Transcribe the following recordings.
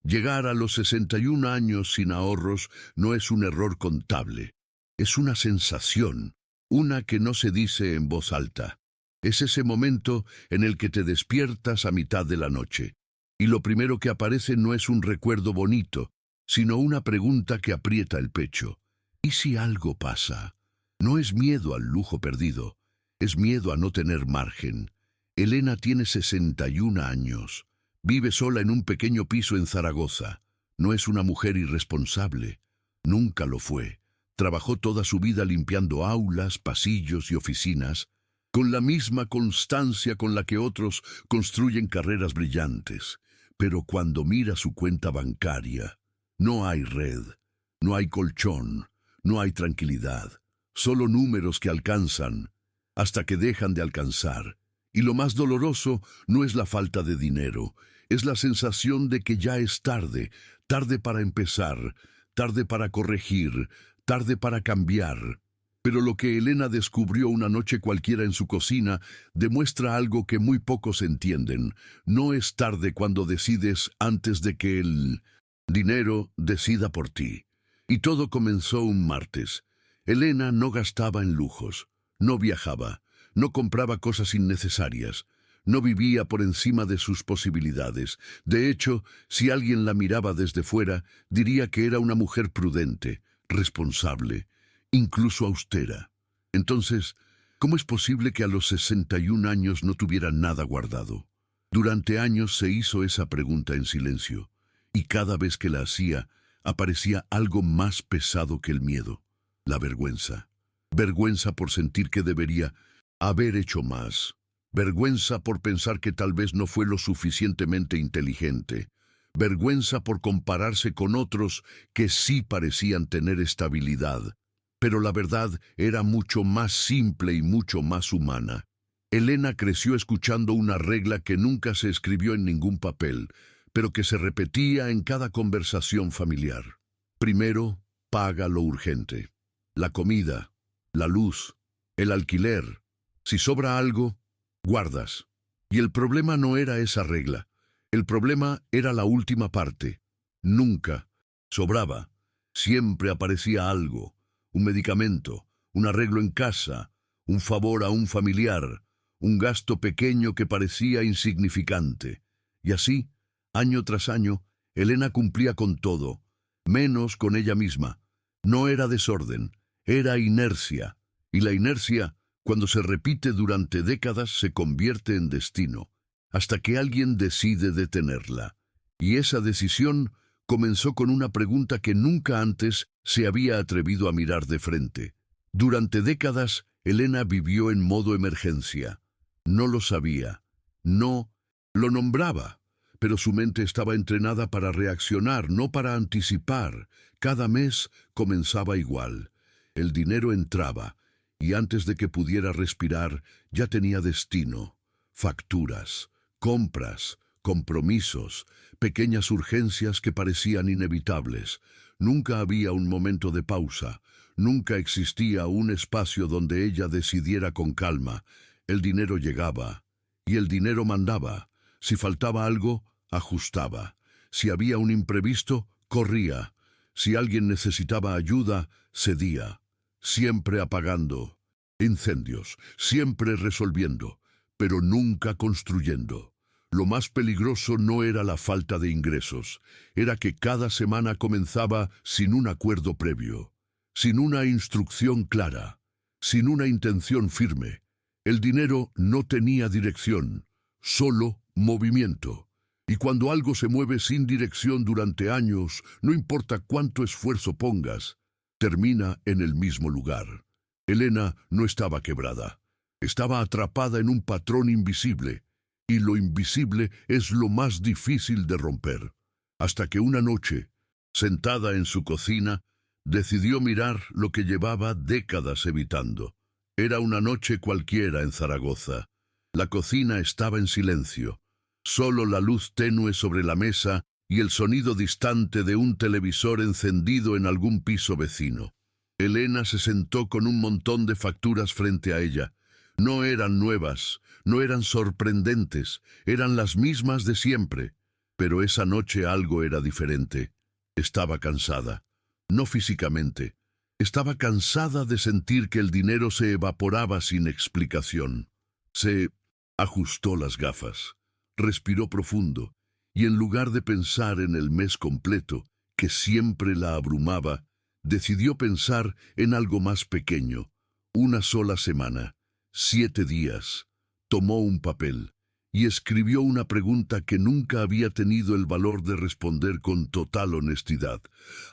Llegar a los 61 años sin ahorros no es un error contable. Es una sensación, una que no se dice en voz alta. Es ese momento en el que te despiertas a mitad de la noche. Y lo primero que aparece no es un recuerdo bonito, sino una pregunta que aprieta el pecho. ¿Y si algo pasa? No es miedo al lujo perdido, es miedo a no tener margen. Elena tiene 61 años. Vive sola en un pequeño piso en Zaragoza. No es una mujer irresponsable. Nunca lo fue. Trabajó toda su vida limpiando aulas, pasillos y oficinas, con la misma constancia con la que otros construyen carreras brillantes. Pero cuando mira su cuenta bancaria, no hay red, no hay colchón, no hay tranquilidad. Solo números que alcanzan, hasta que dejan de alcanzar. Y lo más doloroso no es la falta de dinero, es la sensación de que ya es tarde, tarde para empezar, tarde para corregir, tarde para cambiar. Pero lo que Elena descubrió una noche cualquiera en su cocina demuestra algo que muy pocos entienden. No es tarde cuando decides antes de que el dinero decida por ti. Y todo comenzó un martes. Elena no gastaba en lujos, no viajaba, no compraba cosas innecesarias, no vivía por encima de sus posibilidades. De hecho, si alguien la miraba desde fuera, diría que era una mujer prudente, responsable, incluso austera. Entonces, ¿cómo es posible que a los 61 años no tuviera nada guardado? Durante años se hizo esa pregunta en silencio, y cada vez que la hacía, aparecía algo más pesado que el miedo, la vergüenza. Vergüenza por sentir que debería haber hecho más. Vergüenza por pensar que tal vez no fue lo suficientemente inteligente. Vergüenza por compararse con otros que sí parecían tener estabilidad. Pero la verdad era mucho más simple y mucho más humana. Elena creció escuchando una regla que nunca se escribió en ningún papel, pero que se repetía en cada conversación familiar. Primero, paga lo urgente. La comida, la luz, el alquiler. Si sobra algo, guardas. Y el problema no era esa regla. El problema era la última parte. Nunca sobraba. Siempre aparecía algo. Un medicamento, un arreglo en casa, un favor a un familiar, un gasto pequeño que parecía insignificante. Y así, año tras año, Elena cumplía con todo, menos con ella misma. No era desorden, era inercia. Y la inercia, cuando se repite durante décadas, se convierte en destino, hasta que alguien decide detenerla. Y esa decisión comenzó con una pregunta que nunca antes se había atrevido a mirar de frente. Durante décadas, Elena vivió en modo emergencia. No lo sabía, no lo nombraba, pero su mente estaba entrenada para reaccionar, no para anticipar. Cada mes comenzaba igual. El dinero entraba, y antes de que pudiera respirar, ya tenía destino. Facturas, compras, compromisos, pequeñas urgencias que parecían inevitables. Nunca había un momento de pausa, nunca existía un espacio donde ella decidiera con calma. El dinero llegaba, y el dinero mandaba. Si faltaba algo, ajustaba. Si había un imprevisto, corría. Si alguien necesitaba ayuda, cedía. Siempre apagando incendios, siempre resolviendo, pero nunca construyendo. Lo más peligroso no era la falta de ingresos, era que cada semana comenzaba sin un acuerdo previo, sin una instrucción clara, sin una intención firme. El dinero no tenía dirección, solo movimiento. Y cuando algo se mueve sin dirección durante años, no importa cuánto esfuerzo pongas, termina en el mismo lugar. Elena no estaba quebrada, estaba atrapada en un patrón invisible, y lo invisible es lo más difícil de romper. Hasta que una noche, sentada en su cocina, decidió mirar lo que llevaba décadas evitando. Era una noche cualquiera en Zaragoza. La cocina estaba en silencio, solo la luz tenue sobre la mesa y el sonido distante de un televisor encendido en algún piso vecino. Elena se sentó con un montón de facturas frente a ella. No eran nuevas, no eran sorprendentes, eran las mismas de siempre. Pero esa noche algo era diferente. Estaba cansada. No físicamente. Estaba cansada de sentir que el dinero se evaporaba sin explicación. Se ajustó las gafas, respiró profundo, y en lugar de pensar en el mes completo, que siempre la abrumaba, decidió pensar en algo más pequeño, una sola semana, 7 días. Tomó un papel y escribió una pregunta que nunca había tenido el valor de responder con total honestidad.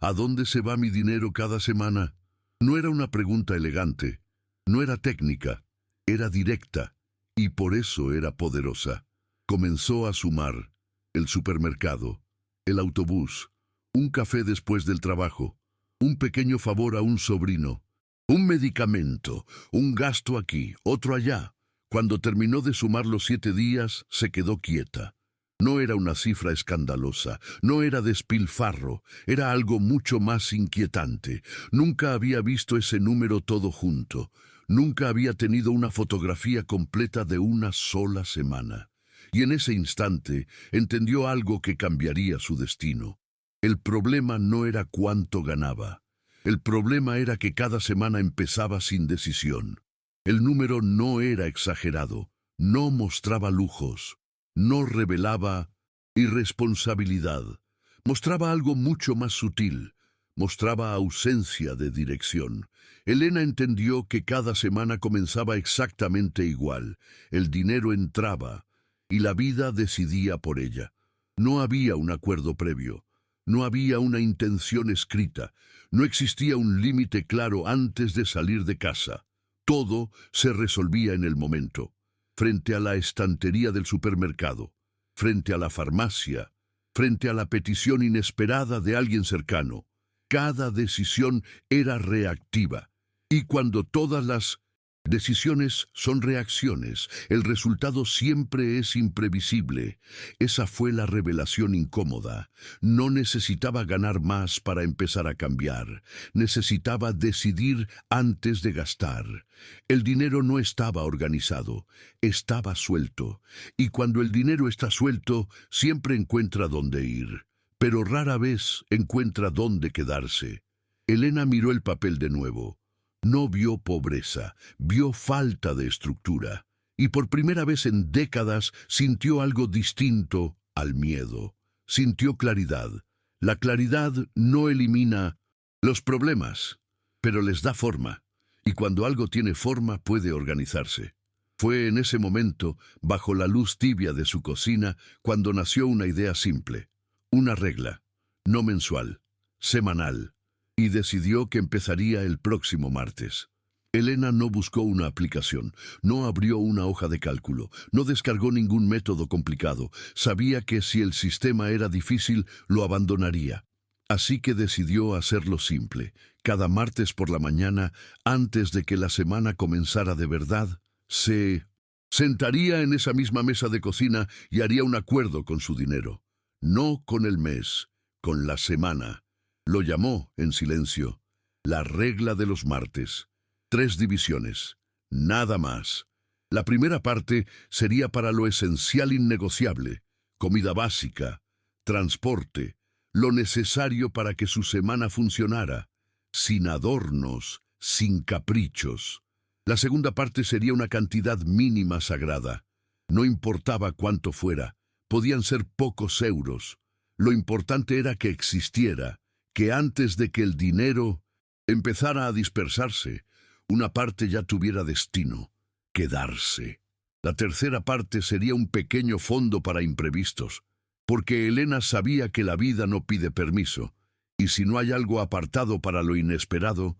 ¿A dónde se va mi dinero cada semana? No era una pregunta elegante, no era técnica, era directa, y por eso era poderosa. Comenzó a sumar: el supermercado, el autobús, un café después del trabajo, un pequeño favor a un sobrino, un medicamento, un gasto aquí, otro allá. Cuando terminó de sumar los 7 días, se quedó quieta. No era una cifra escandalosa, no era despilfarro, era algo mucho más inquietante. Nunca había visto ese número todo junto. Nunca había tenido una fotografía completa de una sola semana. Y en ese instante entendió algo que cambiaría su destino. El problema no era cuánto ganaba. El problema era que cada semana empezaba sin decisión. El número no era exagerado, no mostraba lujos, no revelaba irresponsabilidad. Mostraba algo mucho más sutil, mostraba ausencia de dirección. Elena entendió que cada semana comenzaba exactamente igual. El dinero entraba y la vida decidía por ella. No había un acuerdo previo, no había una intención escrita, no existía un límite claro antes de salir de casa. Todo se resolvía en el momento, frente a la estantería del supermercado, frente a la farmacia, frente a la petición inesperada de alguien cercano. Cada decisión era reactiva, y cuando todas las decisiones son reacciones, el resultado siempre es imprevisible. Esa fue la revelación incómoda. No necesitaba ganar más para empezar a cambiar. Necesitaba decidir antes de gastar. El dinero no estaba organizado, estaba suelto. Y cuando el dinero está suelto, siempre encuentra dónde ir, pero rara vez encuentra dónde quedarse. Elena miró el papel de nuevo. No vio pobreza, vio falta de estructura, y por primera vez en décadas sintió algo distinto al miedo. Sintió claridad. La claridad no elimina los problemas, pero les da forma, y cuando algo tiene forma puede organizarse. Fue en ese momento, bajo la luz tibia de su cocina, cuando nació una idea simple, una regla, no mensual, semanal, y decidió que empezaría el próximo martes. Elena no buscó una aplicación, no abrió una hoja de cálculo, no descargó ningún método complicado. Sabía que si el sistema era difícil, lo abandonaría. Así que decidió hacerlo simple. Cada martes por la mañana, antes de que la semana comenzara de verdad, se sentaría en esa misma mesa de cocina y haría un acuerdo con su dinero. No con el mes, con la semana. Lo llamó, en silencio, la regla de los martes. 3 divisiones, nada más. La primera parte sería para lo esencial innegociable: comida básica, transporte, lo necesario para que su semana funcionara, sin adornos, sin caprichos. La segunda parte sería una cantidad mínima sagrada. No importaba cuánto fuera, podían ser pocos euros. Lo importante era que existiera, que antes de que el dinero empezara a dispersarse, una parte ya tuviera destino: quedarse. La tercera parte sería un pequeño fondo para imprevistos, porque Elena sabía que la vida no pide permiso, y si no hay algo apartado para lo inesperado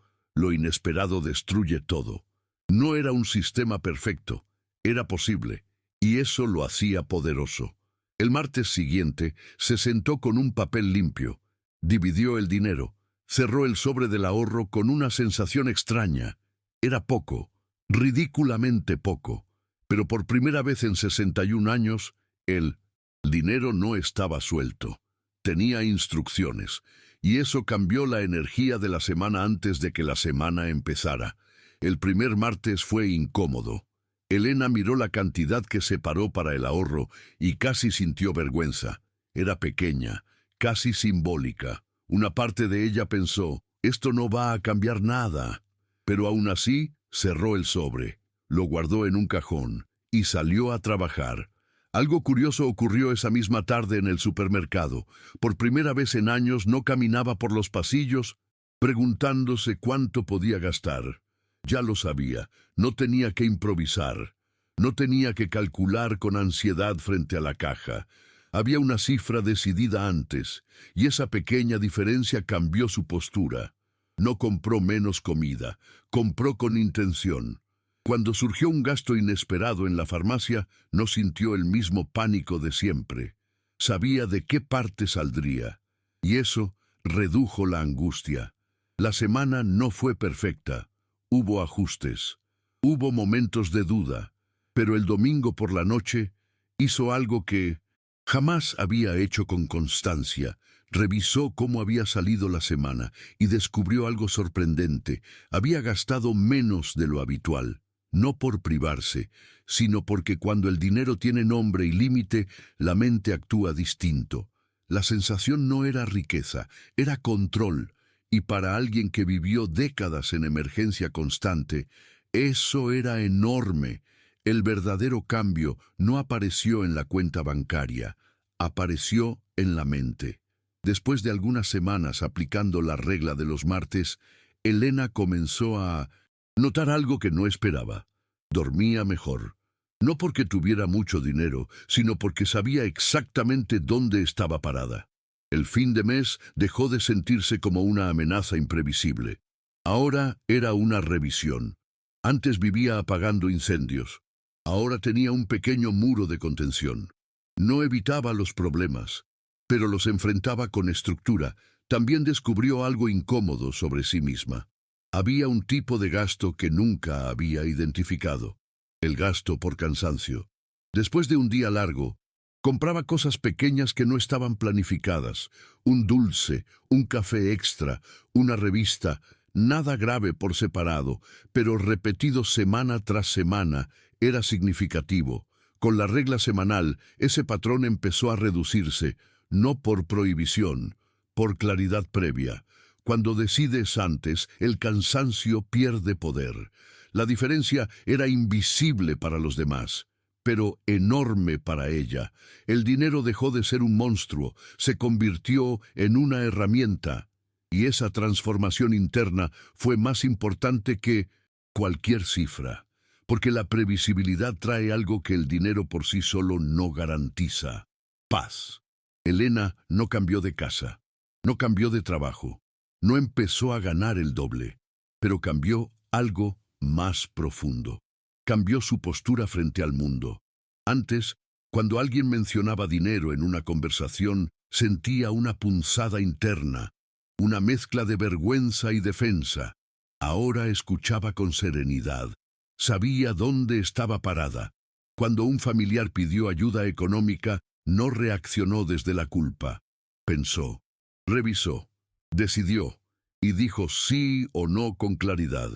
destruye todo. No era un sistema perfecto, era posible, y eso lo hacía poderoso. El martes siguiente se sentó con un papel limpio. Dividió el dinero, cerró el sobre del ahorro con una sensación extraña. Era poco, ridículamente poco, pero por primera vez en 61 años, el dinero no estaba suelto. Tenía instrucciones, y eso cambió la energía de la semana antes de que la semana empezara. El primer martes fue incómodo. Elena miró la cantidad que separó para el ahorro y casi sintió vergüenza. Era pequeña, casi simbólica. Una parte de ella pensó, esto no va a cambiar nada. Pero aún así, cerró el sobre, lo guardó en un cajón y salió a trabajar. Algo curioso ocurrió esa misma tarde en el supermercado. Por primera vez en años no caminaba por los pasillos preguntándose cuánto podía gastar. Ya lo sabía, no tenía que improvisar, no tenía que calcular con ansiedad frente a la caja. Había una cifra decidida antes, y esa pequeña diferencia cambió su postura. No compró menos comida, compró con intención. Cuando surgió un gasto inesperado en la farmacia, no sintió el mismo pánico de siempre. Sabía de qué parte saldría, y eso redujo la angustia. La semana no fue perfecta. Hubo ajustes, hubo momentos de duda, pero el domingo por la noche hizo algo que jamás había hecho con constancia. Revisó cómo había salido la semana y descubrió algo sorprendente. Había gastado menos de lo habitual, no por privarse, sino porque cuando el dinero tiene nombre y límite, la mente actúa distinto. La sensación no era riqueza, era control. Y para alguien que vivió décadas en emergencia constante, eso era enorme. El verdadero cambio no apareció en la cuenta bancaria, apareció en la mente. Después de algunas semanas aplicando la regla de los martes, Elena comenzó a notar algo que no esperaba. Dormía mejor. No porque tuviera mucho dinero, sino porque sabía exactamente dónde estaba parada. El fin de mes dejó de sentirse como una amenaza imprevisible. Ahora era una revisión. Antes vivía apagando incendios. Ahora tenía un pequeño muro de contención. No evitaba los problemas, pero los enfrentaba con estructura. También descubrió algo incómodo sobre sí misma. Había un tipo de gasto que nunca había identificado: el gasto por cansancio. Después de un día largo, compraba cosas pequeñas que no estaban planificadas: un dulce, un café extra, una revista. Nada grave por separado, pero repetido semana tras semana era significativo. Con la regla semanal, ese patrón empezó a reducirse, no por prohibición, por claridad previa. Cuando decides antes, el cansancio pierde poder. La diferencia era invisible para los demás, pero enorme para ella. El dinero dejó de ser un monstruo, se convirtió en una herramienta, y esa transformación interna fue más importante que cualquier cifra, porque la previsibilidad trae algo que el dinero por sí solo no garantiza: paz. Elena no cambió de casa, no cambió de trabajo, no empezó a ganar el doble, pero cambió algo más profundo. Cambió su postura frente al mundo. Antes, cuando alguien mencionaba dinero en una conversación, sentía una punzada interna, una mezcla de vergüenza y defensa. Ahora escuchaba con serenidad. Sabía dónde estaba parada. Cuando un familiar pidió ayuda económica, no reaccionó desde la culpa. Pensó, revisó, decidió y dijo sí o no con claridad.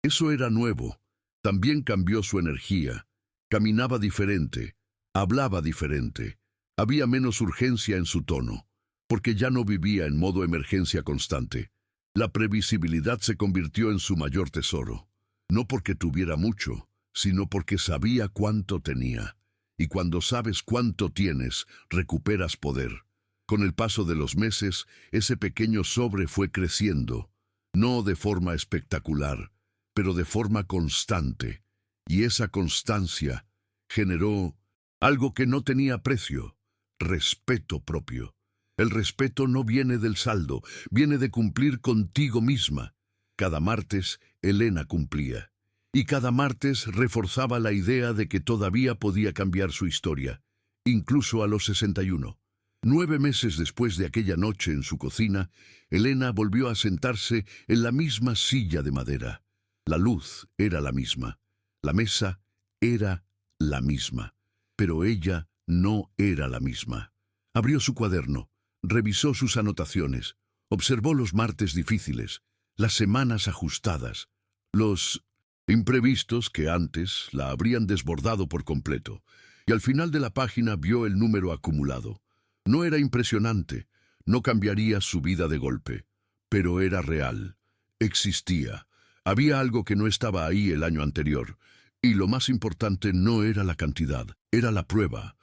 Eso era nuevo. También cambió su energía. Caminaba diferente, hablaba diferente. Había menos urgencia en su tono, porque ya no vivía en modo emergencia constante. La previsibilidad se convirtió en su mayor tesoro. No porque tuviera mucho, sino porque sabía cuánto tenía. Y cuando sabes cuánto tienes, recuperas poder. Con el paso de los meses, ese pequeño sobre fue creciendo, no de forma espectacular, pero de forma constante. Y esa constancia generó algo que no tenía precio: respeto propio. El respeto no viene del saldo, viene de cumplir contigo misma. Cada martes, Elena cumplía. Y cada martes reforzaba la idea de que todavía podía cambiar su historia, incluso a los 61. 9 meses después de aquella noche en su cocina, Elena volvió a sentarse en la misma silla de madera. La luz era la misma, la mesa era la misma, pero ella no era la misma. Abrió su cuaderno, revisó sus anotaciones, observó los martes difíciles, las semanas ajustadas, los imprevistos que antes la habrían desbordado por completo, y al final de la página vio el número acumulado. No era impresionante, no cambiaría su vida de golpe, pero era real, existía. Había algo que no estaba ahí el año anterior, y lo más importante no era la cantidad, era la prueba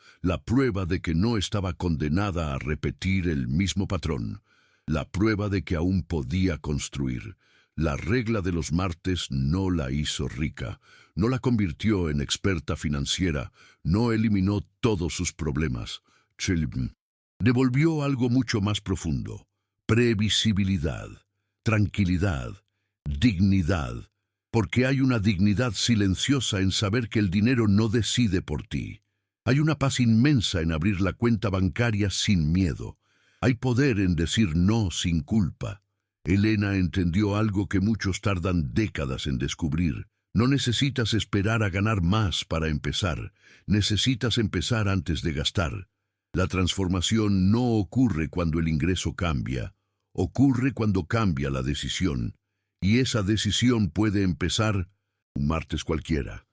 de que no estaba condenada a repetir el mismo patrón, la prueba de que aún podía construir. La regla de los martes no la hizo rica, no la convirtió en experta financiera, no eliminó todos sus problemas. Devolvió algo mucho más profundo: previsibilidad, tranquilidad, dignidad, porque hay una dignidad silenciosa en saber que el dinero no decide por ti. Hay una paz inmensa en abrir la cuenta bancaria sin miedo. Hay poder en decir no sin culpa. Elena entendió algo que muchos tardan décadas en descubrir. No necesitas esperar a ganar más para empezar. Necesitas empezar antes de gastar. La transformación no ocurre cuando el ingreso cambia. Ocurre cuando cambia la decisión. Y esa decisión puede empezar un martes cualquiera.